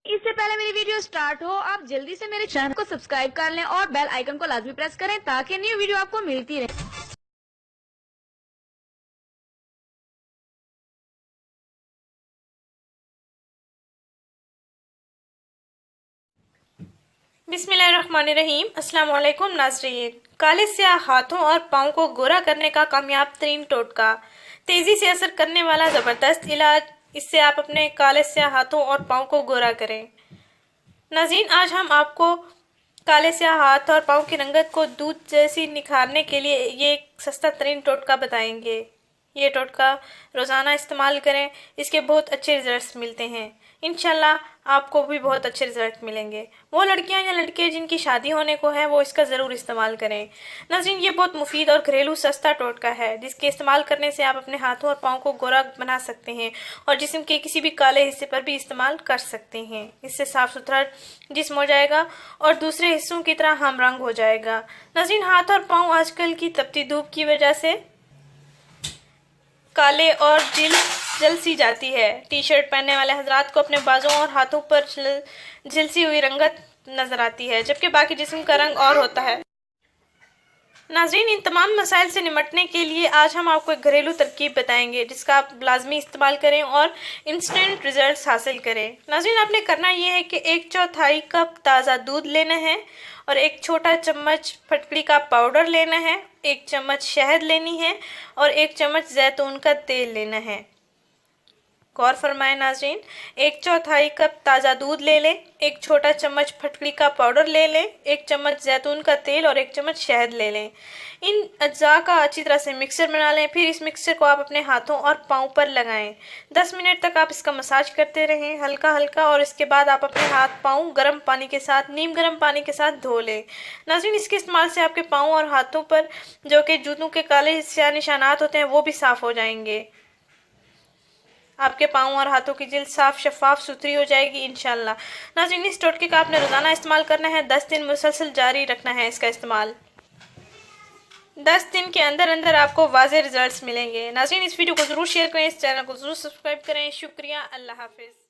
इससे पहले मेरी वीडियो स्टार्ट हो आप जल्दी से मेरे चैनल को सब्सक्राइब कर लें और बेल आइकन को लाजमी प्रेस करें ताकि न्यू वीडियो आपको मिलती रहे। बिस्मिल्लाहिर्रहमानिर्रहीम। अस्सलाम वालेकुम नाज़रीन। काले स्याह हाथों और पाँव को गोरा करने का कामयाब तरीन टोटका, तेज़ी से असर करने वाला ज़बरदस्त इलाज। इससे आप अपने काले स्याह हाथों और पाँव को गोरा करें। नाज़रीन, आज हम आपको काले स्याह हाथ और पाँव की रंगत को दूध जैसी निखारने के लिए ये एक सस्ता तरीन टोटका बताएंगे। ये टोटका रोज़ाना इस्तेमाल करें, इसके बहुत अच्छे रिजल्ट्स मिलते हैं। इंशाल्लाह आपको भी बहुत अच्छे रिजल्ट मिलेंगे। वो लड़कियां या लड़के जिनकी शादी होने को है वो इसका ज़रूर इस्तेमाल करें। नाज़रीन, ये बहुत मुफीद और घरेलू सस्ता टोटका है जिसके इस्तेमाल करने से आप अपने हाथों और पाँव को गोरा बना सकते हैं और जिस्म के किसी भी काले हिस्से पर भी इस्तेमाल कर सकते हैं। इससे साफ़ सुथरा जिस्म हो जाएगा और दूसरे हिस्सों की तरह हम रंग हो जाएगा। नाज़रीन, हाथ और पाँव आजकल की तपती धूप की वजह से काले और जल सी जाती है। टी शर्ट पहनने वाले हजरात को अपने बाजों और हाथों पर झलसी हुई रंगत नजर आती है, जबकि बाकी जिस्म का रंग और होता है। नाज़रीन, इन तमाम मसाइल से निपटने के लिए आज हम आपको एक घरेलू तरकीब बताएंगे जिसका आप लाजमी इस्तेमाल करें और इंस्टेंट रिजल्ट्स हासिल करें। नाज़रीन, आपने करना यह है कि 1/4 कप ताज़ा दूध लेना है और 1 छोटा चम्मच फटकड़ी का पाउडर लेना है, 1 चम्मच शहद लेनी है और 1 चम्मच जैतून का तेल लेना है। गौर फरमाएं नाज़रीन, 1/4 कप ताज़ा दूध ले लें, 1 छोटा चम्मच फटकड़ी का पाउडर ले लें, 1 चम्मच जैतून का तेल और 1 चम्मच शहद ले लें। इन अज्जा का अच्छी तरह से मिक्सर बना लें। फिर इस मिक्सर को आप अपने हाथों और पाँव पर लगाएं। 10 मिनट तक आप इसका मसाज करते रहें हल्का हल्का और इसके बाद आप अपने हाथ पाँव गर्म पानी के साथ, नीम गर्म पानी के साथ धो लें। नाज़रीन, इसके इस्तेमाल से आपके पाँव और हाथों पर जो कि जूतों के काले स्याह निशानात होते हैं वो भी साफ़ हो जाएंगे। आपके पाँव और हाथों की जिल्द साफ शफाफ सुथरी हो जाएगी इंशाल्लाह। नाज़रीन, इस टोटके का आपने रोज़ाना इस्तेमाल करना है। 10 दिन मुसलसल जारी रखना है इसका इस्तेमाल। 10 दिन के अंदर अंदर आपको वाज़े रिजल्ट्स मिलेंगे। नाज़रीन, इस वीडियो को ज़रूर शेयर करें, इस चैनल को ज़रूर सब्सक्राइब करें। शुक्रिया, अल्लाह हाफिज़।